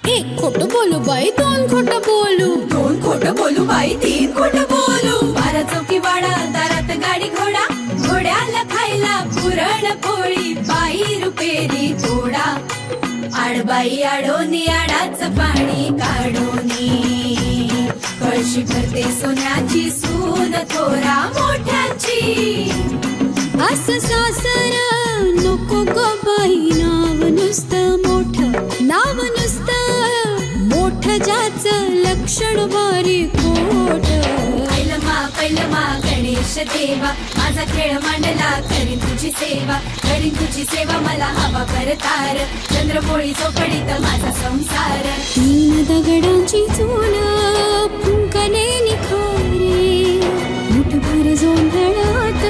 एक खोटं बोलू बाई, दोन खोटं बोलू, दोन खोटं बोलू बाई, तीन खोटं बोलू. 12 चौकी वाडा, दारात गाडी घोडा, घोड्याला खायला पुरण पोळी, बाई रुपेरी थोडा. आडबाई आडोनी आडाचं पाणी काढोनी, कळशी भरते सोन्याची सून थोरा मोठ्याची. असं सासर नको ग बाई, नाव नुसतं मोठं, नाव नुसतं मोठं, ज्याचं लक्षण बारी खोट. पैलमा गणेश देवा, माझा खेळ मांडला, करीन तुझी सेवा, करीन तुझी सेवा, मला हवा करतार, चंद्रपोळी चौकडीत माझा संसार. 3 दगडांची चूल फुंकले निखारे, मुठभर जोंधळात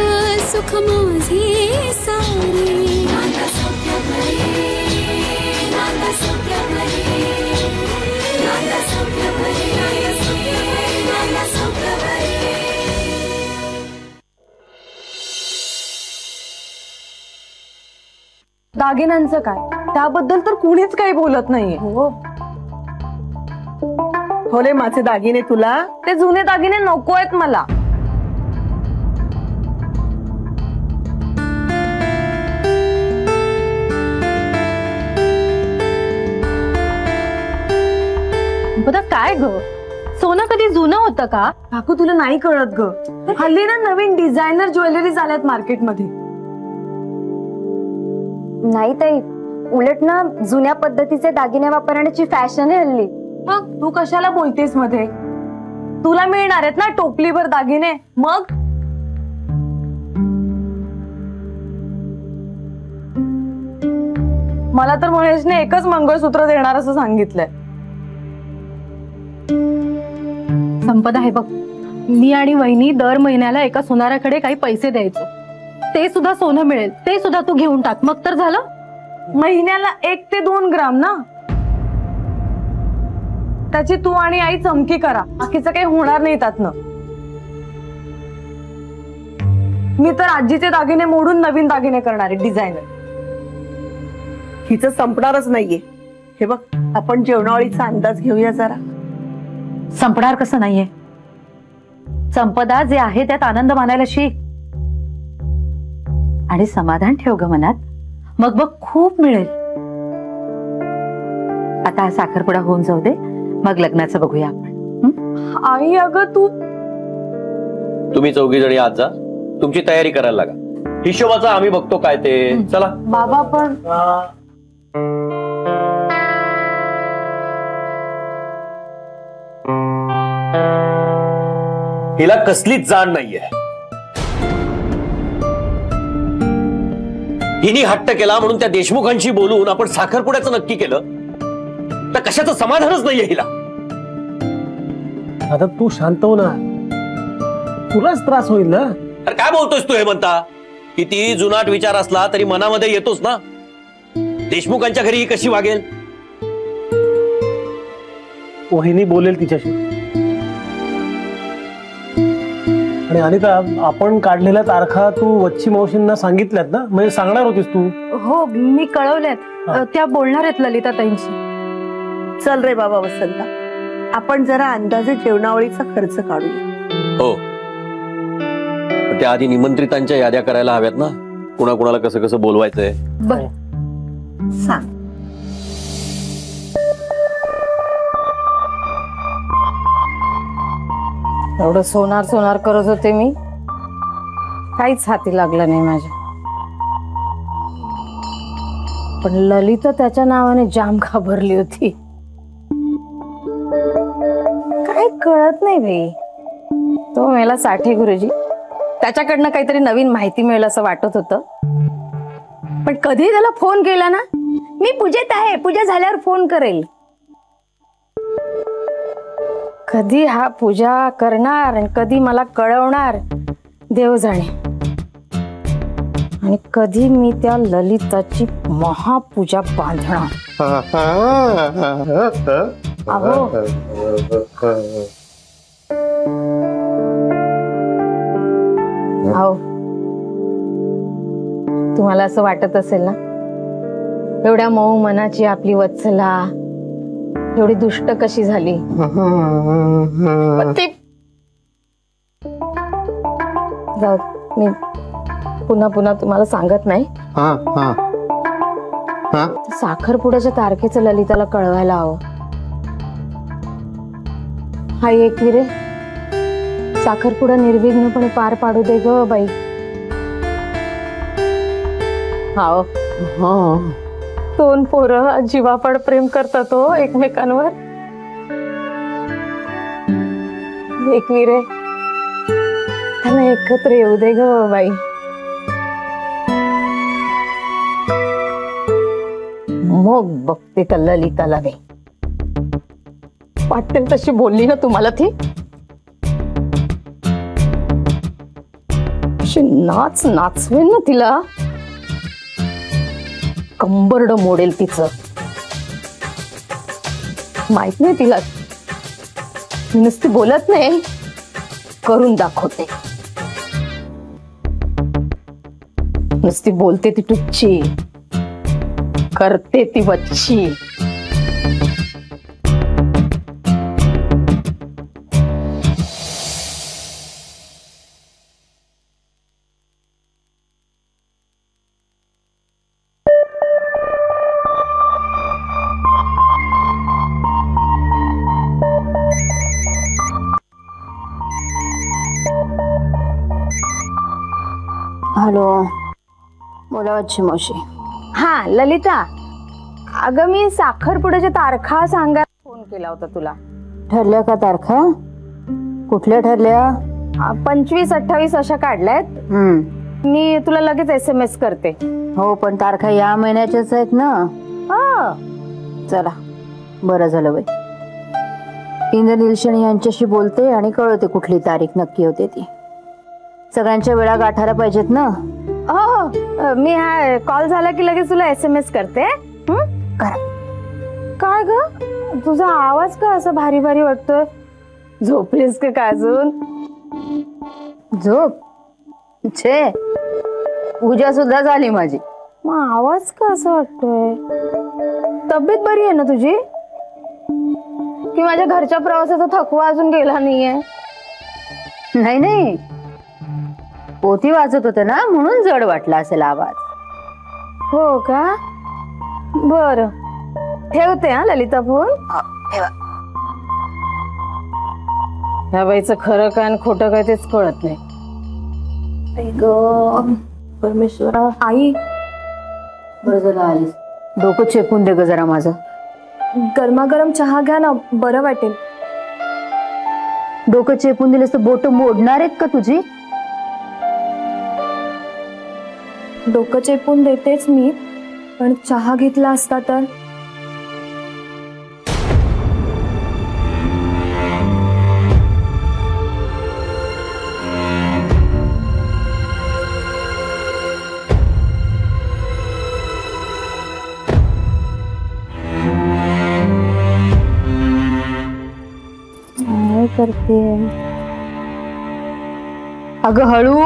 सुख माझे सारे. नांदा सौख्य भरे, नांदा सौख्य भरे, नांदा सौख्य भरे, नांदा सौख्य भरे. दागिन्यांचं काय, त्याबद्दल तर कुणीच काही बोलत नाहीये. हो रे, माझे दागिने तुला? ते जुने दागिने नको आहेत मला. बघा काय ग, सोनं कधी जुनं होतं का? काकू तुला नाही कळत ग, हल्ली ना नवीन डिझायनर ज्वेलरी आल्यात मार्केटमध्ये. नाही ताई, उलट ना जुन्या पद्धतीचे दागिने वापरण्याची फॅशन आहे हल्ली. मग तू कशाला बोलतेस मध्ये? तुला मिळणार आहेत ना टोपलीभर दागिने. मग मला तर महेशने एकच मंगळसूत्र देणार असं सांगितलंय. संपदा हे बघ, मी आणि वहिनी दर महिन्याला एका सोनाराकडे काही पैसे द्यायचो, ते सुद्धा सोनं मिळेल, ते सुद्धा तू घेऊन टाक, मग तर झालं. महिन्याला 1 ते 2 ग्राम ना, त्याची तू आणि आई चमकी करा, बाकीचं काही होणार नाही त्यातनं. मी तर आजीचे दागिने मोडून नवीन दागिने करणार आहे डिझायनर. हिचं संपणारच नाहीये. हे बघ, आपण जेवणावळीचा अंदाज घेऊया जरा. संपणार कसं नाहीये? संपदा, जे आहे त्यात आनंद मानायला शिक आणि समाधान ठेव ग मनात, मग बघ खूप मिळेल. आता हा साखरपुडा होऊन जाऊ दे, मग लग्नाचं बघूया आपण. आई अगं तुम्ही 4 जणी आज जा, तुमची तयारी करायला लागा. हिशोबाचा आम्ही बघतो काय ते. चला बाबा. पण हिला कसलीच जाण नाहीये. हिने हट्ट केला म्हणून त्या देशमुखांशी बोलून आपण साखरपुड्याचं नक्की केलं, तर कशाचं समाधानच नाहीये हिला. आता तू शांत हो ना, तुलाच त्रास होईल ना. अरे काय बोलतोयस तू? हे म्हणता किती जुनाट विचार असला तरी मनामध्ये येतोच ना. देशमुखांच्या घरी ही कशी वागेल? वहिनी बोलेल तिच्याशी. आणि अनिता, आपण काढलेल्या तारखा तू वच्छी मावशींना सांगितल्यात ना? म्हणजे सांगणार होतीस तू? हो, मी कळवल्यात, त्या बोलणार आहेत ललिता ताईंशी. चल रे बाबा वसंता, आपण जरा अंदाजे जेवणावळीचा खर्च काढूया. हो, त्या आधी निमंत्रितांच्या याद्या करायला हव्यात ना, कुणाकुणाला कसं कसं बोलवायचंय. बर सांग. एवढं सोनार सोनार करत होते मी, काहीच हाती लागलं नाही माझ्या. पण ललिता त्याच्या नावाने जाम घाबरली होती. काय कळत नाही बाई. तो मेला साठे गुरुजी, त्याच्याकडनं काहीतरी नवीन माहिती मिळेल असं वाटत होतं. पण कधी त्याला फोन केला ना, मी पूजेत आहे, पूजा झाल्यावर फोन करेल. कधी हा पूजा करणार आणि कधी मला कळवणार देव जाणे. आणि कधी मी त्या ललिताची महापूजा बांधणार. अहो अहो, तुम्हाला असं वाटत असेल ना, एवढ्या मऊ मनाची आपली वत्सला एवढी दुष्ट कशी झाली. पण ती जाऊ, मी पुन्हा पुन्हा तुम्हाला सांगत नाही. साखरपुड्याच्या तारखेचं ललिताला कळवायला हवं. हा एक विरे, साखरपुडा निर्विघ्नपणे पार पाडू दे ग बाई. हाव, दोन पोरं जीवापड प्रेम करतात हो एकमेकांवर. एक विरे, त्यांना एकत्र येऊ दे ग बाई. मग बघते त्या ललिताला नाही वाटेल तशी बोलली ना तुम्हाला ती. नाचवेन ना तिला, कंबरड मोडेल तिचं. माहित नाही तिला, मी नुसती बोलत नाही, करून दाखवते. नुसती बोलते ती टुच्ची, करते ती बच्ची. हॅलो, बोला वच्ची मावशी. हा ललिता, अगं मी साखरपुड्याच्या तारखा सांगायला फोन केला होता तुला. ठरल्या का तारखा? कुठल्या ठरल्या? 25-28 अशा काढल्यात. मी तुला लगेच SMS करते. हो, पण तारखा या महिन्याच्याच आहेत ना. चला, बरं झालं बाई. इंद्रनीलशणी यांच्याशी बोलते आणि कळवते कुठली तारीख नक्की होते ती. सगळ्यांच्या वेळा गाठायला पाहिजेत ना. हो, मी हा कॉल झाला की लगेच तुला SMS करते. काय ग, तुझा आवाज का असा भारी भारी वाटतोय? झोपलीस का अजून? झोप छे, पूजा सुद्धा झाली माझी. मग आवाज का असा वाटतोय? तब्येत बरी आहे ना तुझी? की माझ्या घरच्या प्रवासाचा थकवा अजून गेला नाहीये? नाही नाही, पोथी वाचत होते ना म्हणून जड वाटला असेल आवाज. हो का? बर, ठेवते हा ललिता फोन. ह्या बाईचं खरं काय आणि खोटं काय तेच कळत नाही. परमेश्वरा, आई बरं झालं आलीस. डोकं चेपून दे ग जरा माझं. गरमागरम चहा घ्या ना, बरं वाटेल. डोकं चेपून दिलेस तर बोट मोडणार आहेत का तुझी? डोकं चेपून देतेच मी, पण चहा घेतला असता तर. काय करते अगं? हळू.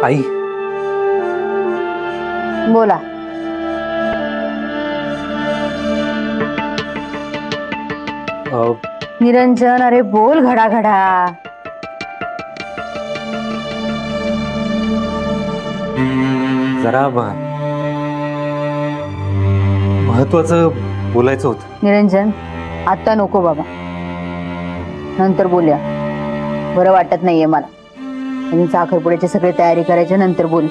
आई, बोला. निरंजन, अरे बोल घडाघडा. जरा महत्वाचं बोलायचं होतं. निरंजन, आता नको बाबा, नंतर बोलूया. बरं वाटत नाहीये मला. आणि साखरपुड्याची सगळी तयारी करायची, नंतर बोल.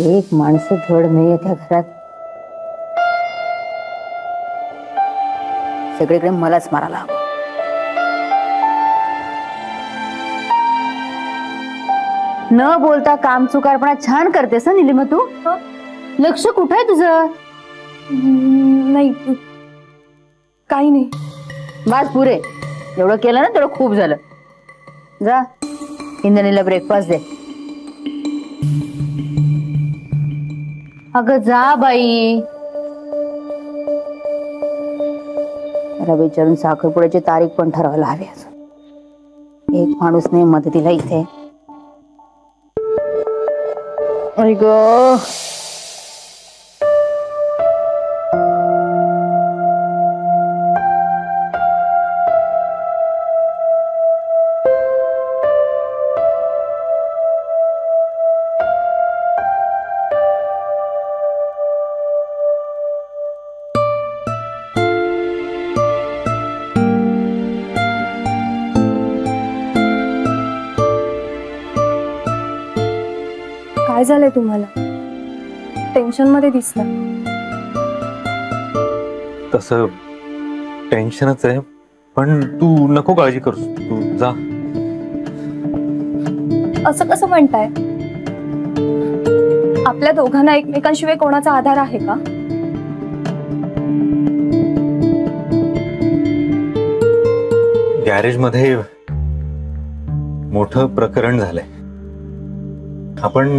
एक माणसं धड नाहीये त्या घरात. सगळीकडे मलाच मारायला हवं. न बोलता काम चुकारपणा छान करतेस ना निलिमा तू. लक्ष कुठं आहे तुझं? नाही, काही नाही. बस पुरे, एवढं केलं ना तेवढं खूप झालं. जा इंद्राणीला ब्रेकफास्ट दे. अगं जा बाई. मला विचारून साखरपुड्याची तारीख पण ठरवायला हवी. अजून एक माणूस नाही मदतीला इथे. आई गं, काय झालंय तुम्हाला? टेन्शन मध्ये दिसता. तसं टेन्शनच आहे, पण तू नको काळजी करूस, तू जा. असं कसं म्हणताय? आपल्या दोघांना एकमेकांशिवाय कोणाचा आधार आहे का? गॅरेज मध्ये मोठं प्रकरण झालंय. आपण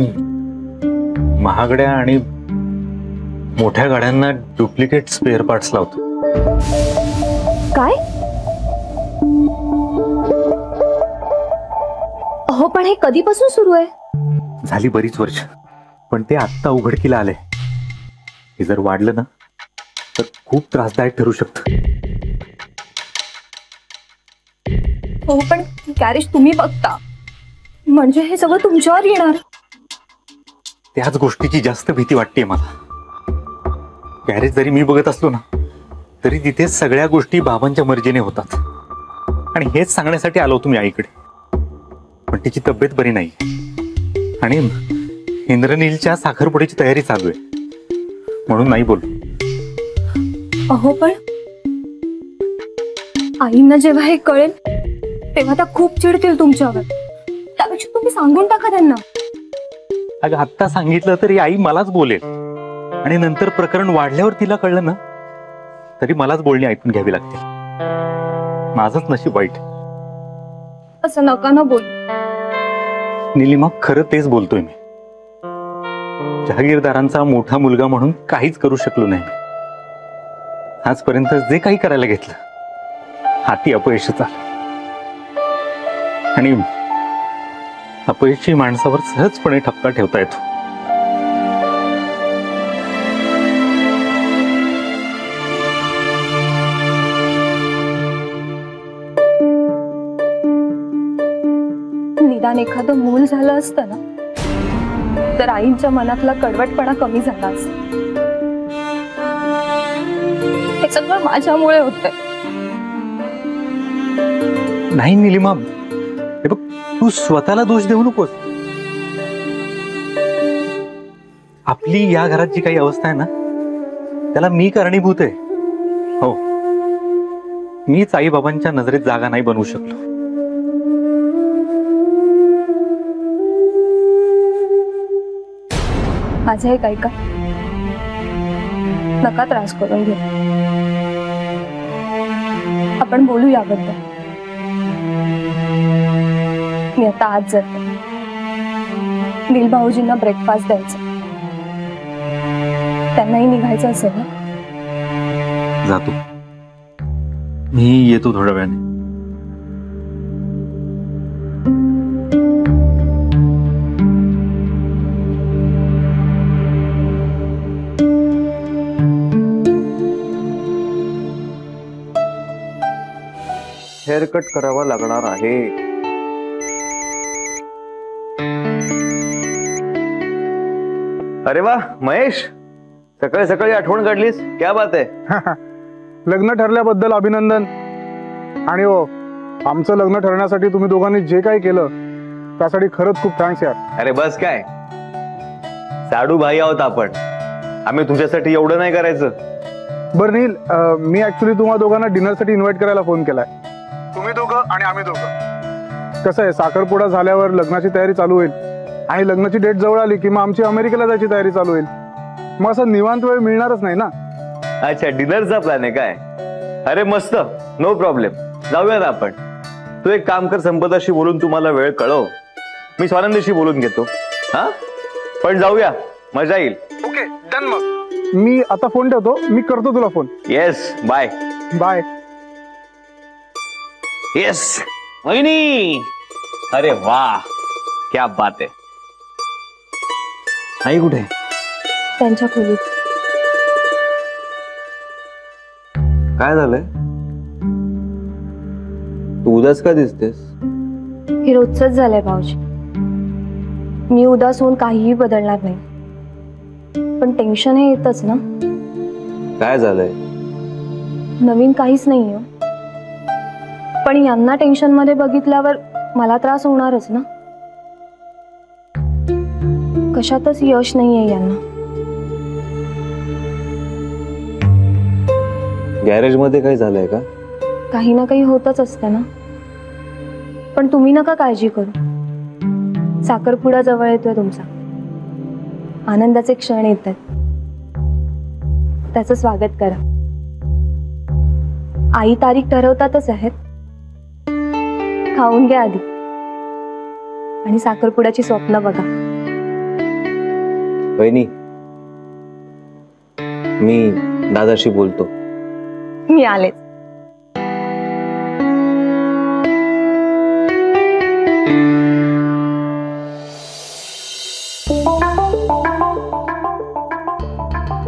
महागड्या आणि मोठ्या गाड्यांना डुप्लिकेट स्पेअर पार्ट्स लावतो. काय? हो, पण हे कधीपासून सुरू आहे? झाली बरीच वर्ष, पण ते आत्ता उघडकीला आलंय. हे जर वाढलं ना तर खूप त्रासदायक ठरू शकतं. हो, पण गॅरेज तुम्ही बघता म्हणजे हे सगळं तुमच्यावर येणार. त्याच गोष्टीची जास्त भीती वाटते मला. गॅरेज जरी मी बघत असलो ना तरी तिथे सगळ्या गोष्टी बाबांच्या मर्जीने होतात. आणि हेच सांगण्यासाठी आलो तुम्ही आईकडे. पण तिची तब्येत बरी नाही आणि इंद्रनीलच्या साखरपुड्याची तयारी चालू आहे, म्हणून नाही बोल. अहो, पण आईंना जेव्हा हे कळेल तेव्हा त्या खूप चिडतील तुमच्यावर. त्यापेक्षा तुम्ही सांगून टाका त्यांना. अगं आत्ता सांगितलं तरी आई मलाच बोलेल, आणि नंतर प्रकरण वाढल्यावर तिला कळलं ना तरी मलाच बोलणी ऐकून घ्यावी लागते. माझंच नशीब वाईट. असं नका ना बोल. निलिमा, खरं तेच बोलतोय मी. जहागीरदारांचा मोठा मुलगा म्हणून काहीच करू शकलो नाही. आजपर्यंत जे काही करायला घेतलं हाती अपयशच आलं. आणि अपयशी माणसावर सहजपणे ठपका ठेवता येतो. निदान एखादं मूल झालं असतं ना तर आईंच्या मनातला कडवटपणा कमी झाला असता. हे सगळं माझ्यामुळे होतंय. नाही निलिमा, हे बघ, तू स्वतःला दोष देऊ नकोस. आपली या घरात जी काही अवस्था आहे ना त्याला मी कारणीभूत आहे. हो, मीच आई बाबांच्या नजरेत जागा नाही बनवू शकलो. माझं हे ऐका, नका त्रास करून घे. आपण बोलू याबद्दल. मी आता आज जाते. नील भाऊजींना ब्रेकफास्ट द्यायचा. त्यांनाही निघायचं असेल ना. जातो मी, येतो थोड्या वेळाने. हेअरकट करावा लागणार आहे. अरे वा महेश, सकाळी सकाळी आठवण काढलीस, क्या बात आहे. लग्न ठरल्याबद्दल अभिनंदन. आणि हो, आमचं लग्न ठरण्यासाठी तुम्ही दोघांनी जे काही केलं त्यासाठी खरंच खूप थँक्स यार. अरे बस काय, साडू भाई आहोत आपण. आम्ही तुमच्यासाठी एवढं नाही करायचं. बरं नील, मी ऍक्च्युली तुम्हा दोघांना डिनरसाठी इन्व्हाइट करायला फोन केलाय. तुम्ही दोघं आणि आम्ही दोघं. कसं आहे, साखरपुडा झाल्यावर लग्नाची तयारी चालू होईल आणि लग्नाची डेट जवळ आली की मग आमची अमेरिकेला जायची तयारी चालू होईल. मग असं निवांत वेळ मिळणारच नाही ना. अच्छा, डिनरचा प्लॅन आहे काय? अरे मस्त, नो प्रॉब्लेम, जाऊया ना आपण. तू एक काम कर, संपदाशी बोलून तुम्हाला वेळ कळव, मी स्वानंदीशी बोलून घेतो. हा पण जाऊया, मजा येईल. Okay done. मग मी आता फोन ठेवतो, मी करतो तुला phone. Yes, bye bye. Yes वहिनी, अरे वाह, क्या बात आहे. आई कुठे? त्यांच्या खोलीत. काय झालंय? तू उदास का दिसतेस? हे रोजच झालंय भाऊजी. मी उदास होऊन काहीही बदलणार नाही, पण टेन्शन हे येतच ना. काय झालंय? नवीन काहीच नाहीये, पण यांना टेन्शन मध्ये बघितल्यावर मला त्रास होणारच ना. कशातच यश नाहीये यांना. गॅरेज मध्ये काही झालंय का? काही ना काही होतच असतं ना, पण तुम्ही नका काळजी करू. साखरपुडा जवळ येतोय तुमचा, आनंदाचे क्षण येतात, त्याचं स्वागत करा. आई तारीख ठरवतातच आहेत. खाऊन घ्या आधी आणि साखरपुड्याची स्वप्न बघा. वहिनी, मी दादाशी बोलतो. मी आलेच.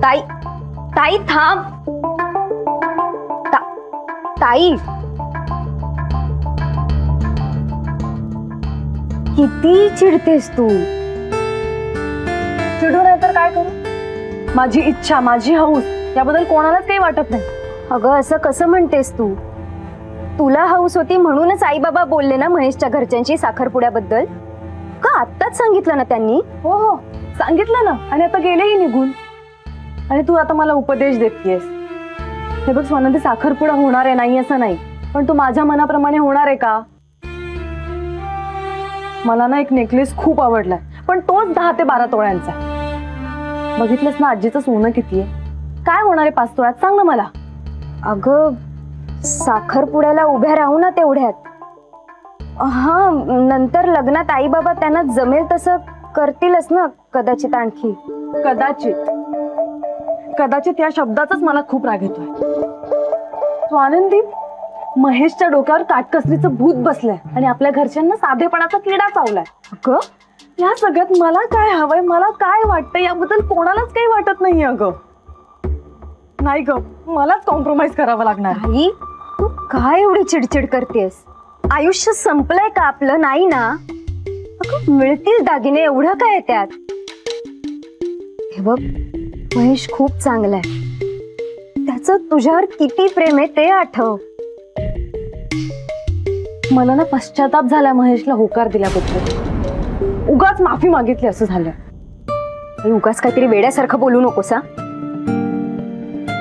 ताई, ताई थांब. ताई, किती चिडतेस तू? चिडू नाही तर काय करू? माझी इच्छा, माझी हौस, याबद्दल कोणालाच काही वाटत नाही. अगं असं कसं म्हणतेस तू? तुला हौस होती म्हणूनच आई बाबा बोलले ना महेशच्या घरच्यांची साखरपुड्याबद्दल. का आत्ताच सांगितलं ना त्यांनी? हो हो सांगितलं ना, आणि आता गेलेही निघून. आणि तू आता मला उपदेश देतेस. हे बघ स्वानंदी, साखरपुडा होणार आहे, नाही असं नाही, पण तू माझ्या मनाप्रमाणे होणार आहे का? मला ना एक नेकलेस खूप आवडलाय, पण तोच 10 ते 12 तोळ्यांचा. बघितलंस ना आजीचं सोनं किती आहे? काय होणार आहे 5 तोळ्यात, सांग ना मला. अगं साखरपुड्याला उभ्या राहू ना तेवढ्यात. हा, नंतर लग्नात आई बाबा त्यांना जमेल तसं करतीलच ना कदाचित. आणखी कदाचित या शब्दाचाच मला खूप राग येतोय. स्वानंदी, महेशच्या डोक्यावर काटकसरीचं भूत बसलंय आणि आपल्या घरच्यांना साधेपणाचा किडा चावलाय. अगं या सगळ्यात मला काय हवंय, मला काय वाटतंय याबद्दल कोणालाच काही वाटत नाहीये. अगं नाही ग, मलाच कॉम्प्रोमाइज करावं लागणार. आई, तू काय एवढी चिडचिड करतेस? आयुष्य संपलंय का आपलं? नाही ना. अगं मिळतील दागिने, एवढं काय त्यात? हे बघ, महेश खूप चांगला आहे. त्याचं तुझ्यावर किती प्रेम आहे ते आठव. मला ना पश्चाताप झाला महेशला होकार दिल्याबद्दल. उगाच माफी मागितली असं झालं. उगाच काहीतरी वेड्यासारखं बोलू नकोस हा.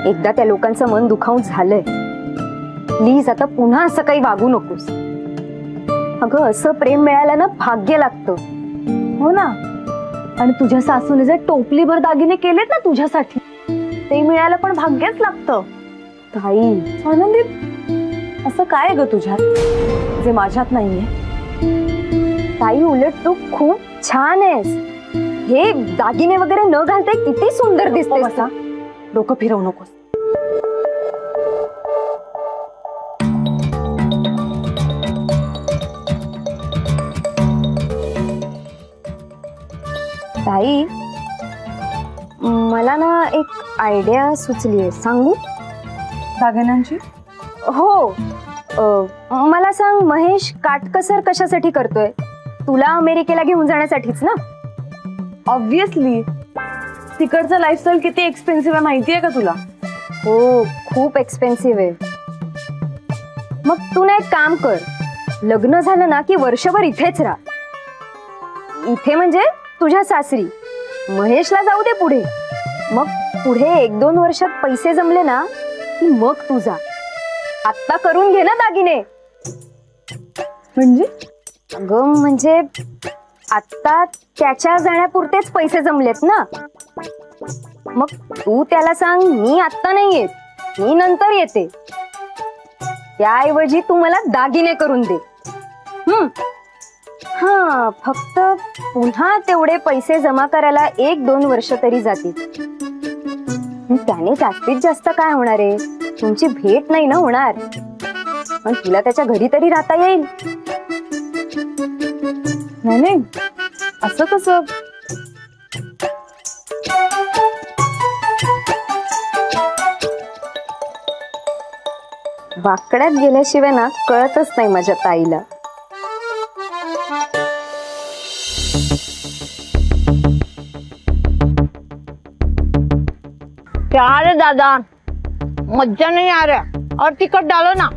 एकदा त्या लोकांचं मन दुखावून झालंय. प्लीज आता पुन्हा असं काही वागू नकोस. अगं असं प्रेम मिळालं ना भाग्य लागतं. हो ना. आणि तुझ्या सासूने जे टोपलीभर दागिने केलेत ना तुझ्यासाठी, ते मिळायला पण भाग्यच लागतं. ताई, आनंदी, असं काय ग तुझ्यात जे माझ्यात नाहीये? ताई, उलट तू खूप छान आहेस. हे दागिने वगैरे न घालता किती सुंदर दिसतेस. डोकं फिरवू नकोस. ताई, मला ना एक आयडिया सुचलीये, सांगू? दागिन्यांची? हो. मला सांग, महेश काटकसर कशासाठी करतोय? तुला अमेरिकेला घेऊन जाण्यासाठीच ना? ऑब्विसली. तिकडचं लाईफस्टाईल किती एक्सपेन्सिव्ह आहे माहितीये का तुला? हो, खूप एक्सपेन्सिव्ह आहे. मग तू ना एक काम कर, लग्न झालं ना की वर्षभर इथेच राहा. इथे म्हणजे तुझ्या सासरी. महेशला जाऊ दे पुढे. मग पुढे 1-2 वर्षात पैसे जमले ना की मग तू जा. आत्ता करून घे ना दागिने. म्हणजे? अगं म्हणजे आत्ता त्याच्या जाण्यापुरतेच पैसे जमलेत ना. मग तू त्याला सांग, मी आत्ता नाही येत, मी नंतर येते. त्याऐवजी तू मला दागिने करून दे. हा, फक्त पुन्हा तेवढे पैसे जमा करायला 1-2 वर्ष तरी जातील. त्याने जास्तीत जास्त काय होणार आहे? तुमची भेट नाही ना होणार, पण तुला त्याच्या घरी तरी राहता येईल. नाही, असं कसं? वाकड्यात गेल्याशिवाय ना कळतच नाही माझ्या ताईला. क्या रे दादा, मज्जा नहीं आ रहा और टिकट डालो ना.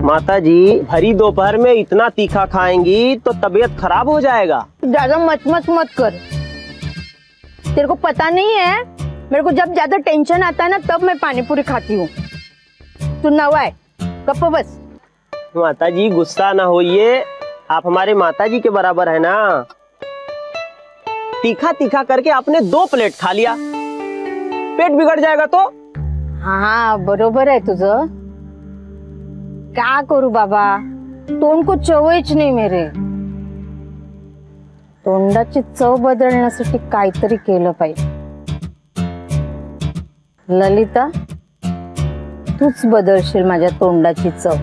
माता जी, भरी दोपहर में इतना तीखा खाएंगी तो तबीयत खराब हो जाएगा. ज्यादा मत कर. तेरे को पता नहीं है, मेरे को जब ज्यादा टेंशन आता है ना तब मैं पानी पूरी खाती हूँ. तू नवा है, गप्प बस. माता जी गुस्सा ना होइए, आप हमारे माता जी के बराबर है ना. तीखा तीखा करके आपने 2 प्लेट खा लिया, पेट बिगड़ जाएगा तो. हाँ बरोबर आहे तुझं. क्या करू बाबा, तोंड को चवच नाही मेरे. तोंडाची चव बदलण्यासाठी काहीतरी केलं पाहिजे. ललिता, तूच बदलशील माझ्या तोंडाची चव.